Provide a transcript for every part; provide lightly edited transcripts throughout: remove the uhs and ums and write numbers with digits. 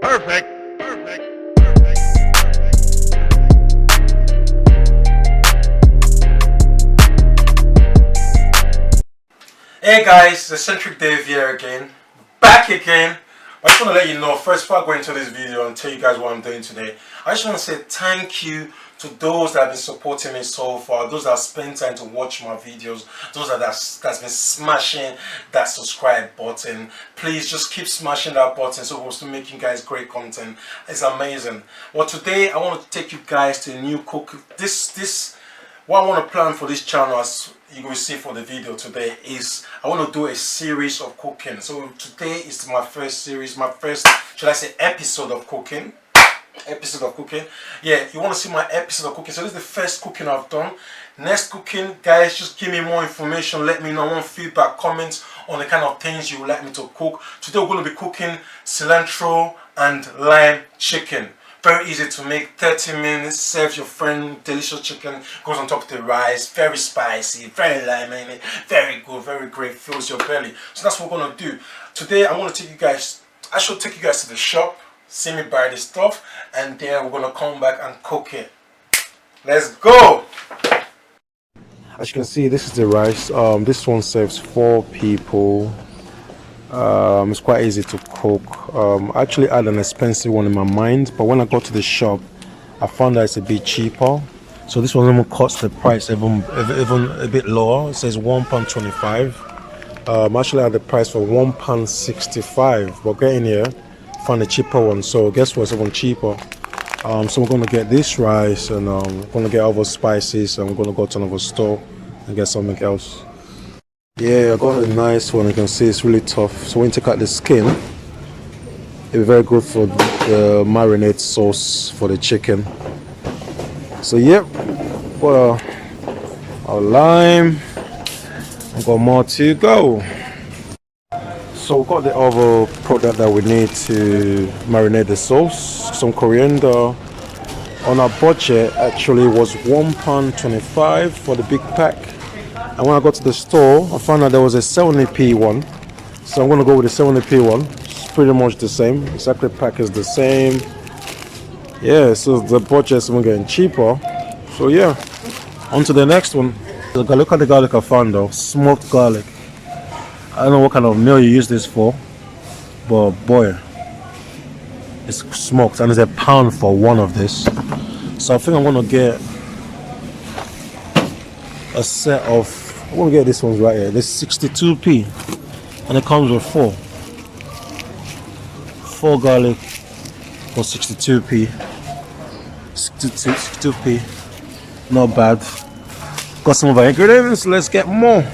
Perfect. Perfect. Hey guys, Eccentricdave here again, back again. I just want to let you know, first before I go into this video and tell you guys what I'm doing today, I just want to say thank you to those that have been supporting me so far, those that have spent time to watch my videos, those that's been smashing that subscribe button. Please just keep smashing that button so we're still making guys great content. It's amazing. Well, today I want to take you guys to a new cook. What I want to plan for this channel, as you will see for the video today, is I want to do a series of cooking. So today is my first series, my first, should I say, episode of cooking. Yeah, you want to see my episode of cooking. So this is the first cooking I've done. Next cooking, guys, just give me more information. Let me know. I want feedback, comments on the kind of things you would like me to cook. Today we're going to be cooking cilantro and lime chicken. Very easy to make, 30 minutes, serve your friend, delicious chicken, goes on top of the rice, very spicy, very limey, very good, very great, fills your belly. So that's what we're going to do. Today I want to take you guys, I should take you guys to the shop, see me buy the stuff, and then we're going to come back and cook it. Let's go! As you can see, this is the rice. This one serves 4 people. It's quite easy to cook. I actually had an expensive one in my mind, but when I got to the shop I found that it's a bit cheaper. So this one even cuts the price even a bit lower. It says £1.25. I actually had the price for £1.65, but getting here found a cheaper one. So guess what's even cheaper. So we're going to get this rice, and we're going to get other spices, and we're going to go to another store and get something else. Yeah, I got a nice one. You can see it's really tough. So when you take out the skin, it'll be very good for the marinade sauce for the chicken. So yep, got our lime. I've got more to go. So we've got the other product that we need to marinate the sauce. Some coriander. On our budget, actually, was £1.25 for the big pack. And when I got to the store, I found out there was a 70p one. So I'm going to go with the 70p one. It's pretty much the same. Exactly, pack is the same. Yeah, so the budget's even getting cheaper. So yeah, on to the next one. Look at the garlic I found though. Smoked garlic. I don't know what kind of meal you use this for, but boy, it's smoked, and it's £1 for one of this. So I think I'm going to get a set of, I want to get this one right here. This 62p, and it comes with 4 garlic for 62p. 62p, not bad. Got some of our ingredients. Let's get more.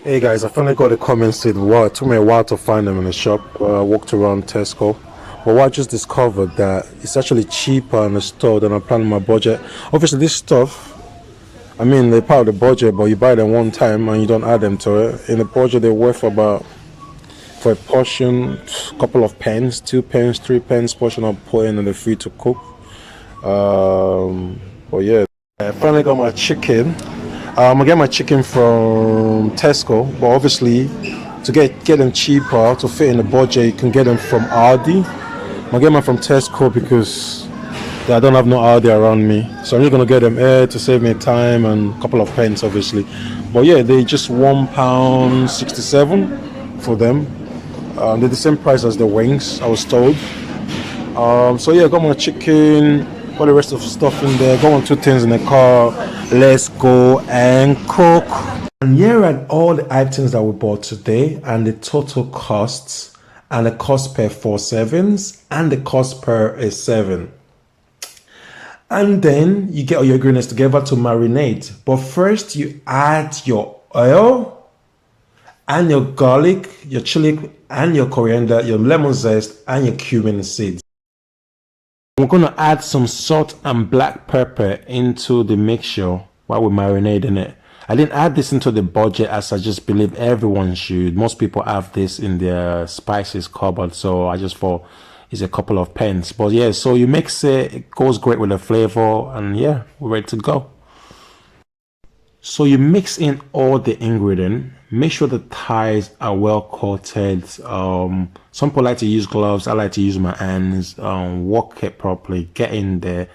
Hey guys, I finally got the cumin seed. Wow, it took me a while to find them in the shop. I walked around Tesco, but what I just discovered that it's actually cheaper in the store than I planned my budget. Obviously, this stuff, I mean, they're part of the budget, but you buy them one time and you don't add them to it. In the budget, they're worth about, for a portion, a couple of pence, 2 pence, 3 pence portion I'll put in, and they're free to cook. But yeah, I finally got my chicken. I'm gonna get my chicken from Tesco, but obviously, to get them cheaper, to fit in the budget, you can get them from Aldi. I'm gonna get mine from Tesco because I don't have no Aldi around me, so I'm just gonna get them here to save me time and a couple of pence, obviously. But yeah, they just £1.67 for them. They're the same price as the wings, I was told. So yeah, I got my chicken, got the rest of the stuff in there, got 1 or 2 things in the car. Let's go and cook. And here are all the items that we bought today, and the total costs, and the cost per 4 servings, and the cost per a 7. And then you get all your ingredients together to marinate. But first you add your oil and your garlic, your chili and your coriander, your lemon zest and your cumin seeds. We're going to add some salt and black pepper into the mixture while we're marinating it. I didn't add this into the budget, as I just believe everyone should. Most people have this in their spices cupboard, so I just thought it's a couple of pence. But yeah, so you mix it, it goes great with the flavor, and yeah, we're ready to go. So you mix in all the ingredient. Make sure the thighs are well coated. Some people like to use gloves. I like to use my hands. Work it properly. Get in there.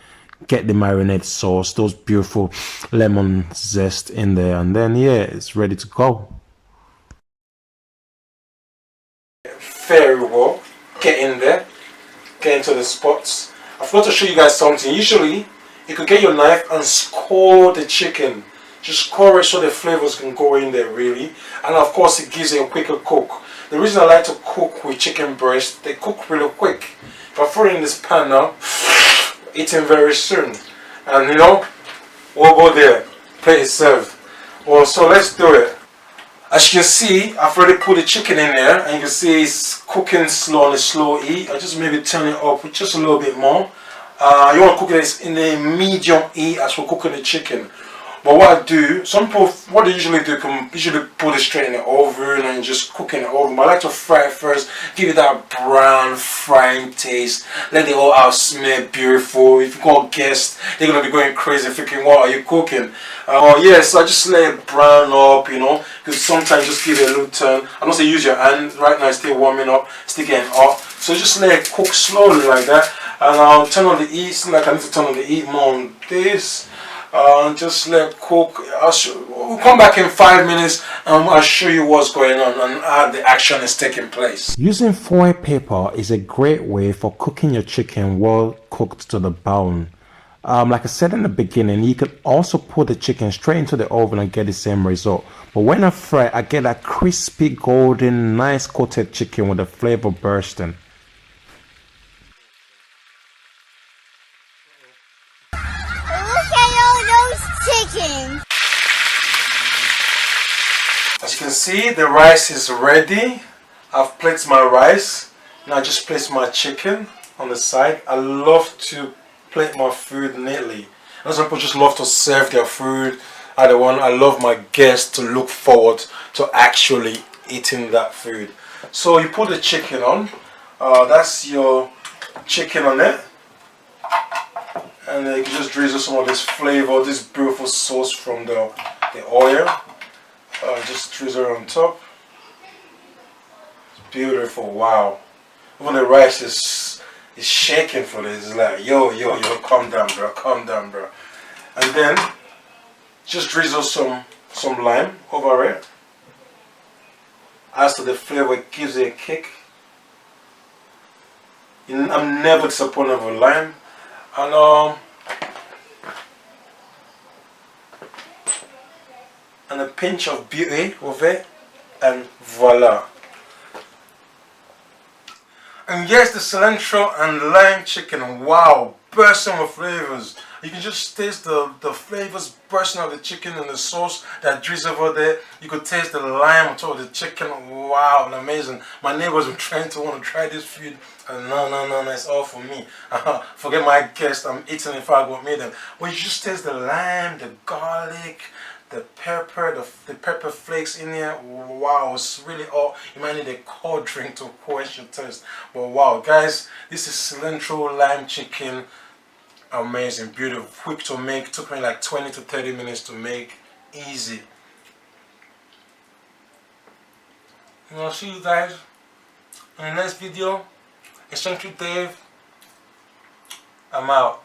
Get the marinade sauce, those beautiful lemon zest in there, and then yeah, it's ready to go. Very well. Get in there. Get into the spots. I forgot to show you guys something. Usually, you could get your knife and score the chicken. Just score it so the flavors can go in there really. And of course, it gives it a quicker cook. The reason I like to cook with chicken breast, they cook really quick. If I throw it in this pan now, eating very soon. And you know, we'll go there. Plate is served. Well, so let's do it. As you can see, I've already put the chicken in there, and you can see it's cooking slow on a slow heat. I just maybe turn it up with just a little bit more. You want to cook this in a medium heat as we're cooking the chicken. But what I do, some people, what they usually do, can usually put it straight in the oven and just cook in the oven. But I like to fry it first, give it that brown frying taste, let it all out smell beautiful. If you got guests, they're gonna be going crazy thinking, what are you cooking? Yeah, so I just let it brown up, you know, because sometimes just give it a little turn. I'm not saying use your hand. Right now it's still warming up, still getting hot. So just let it cook slowly like that, and I'll turn on the heat. Seems like I need to turn on the heat more on this. Just let it cook. We'll come back in 5 minutes and I'll show you what's going on and how the action is taking place. Using foil paper is a great way for cooking your chicken well cooked to the bone. Like I said in the beginning, you could also put the chicken straight into the oven and get the same result. But when I fry, I get that crispy, golden, nice coated chicken with the flavor bursting. Chicken. As you can see, the rice is ready. I've plated my rice. Now I just place my chicken on the side. I love to plate my food neatly. And some people just love to serve their food. I love my guests to look forward to actually eating that food. So you put the chicken on. That's your chicken on it. And then you can just drizzle some of this flavor, this beautiful sauce from the oil. Just drizzle it on top. It's beautiful, wow. Even the rice is shaking for this. It's like, yo, calm down, bro, calm down, bro. And then just drizzle some lime over it. As to the flavor, it gives it a kick. I'm never disappointed with lime. And a pinch of beauty of it, and voila. And yes, the cilantro and lime chicken, wow, bursting with flavors. You can just taste the flavors bursting out of the chicken and the sauce that drizzle over there. You could taste the lime on top of the chicken. Wow, and amazing. My neighbors were trying to want to try this food. And no, it's all for me. Forget my guests, I'm eating if I go meet them. When you just taste the lime, the garlic, the pepper, the pepper flakes in here, wow, it's really all. You might need a cold drink to quench your thirst. But wow, guys, this is cilantro lime chicken. Amazing, beautiful, quick to make. Took me like 20 to 30 minutes to make. Easy. And I'll see you guys in the next video. Eccentricdave, I'm out.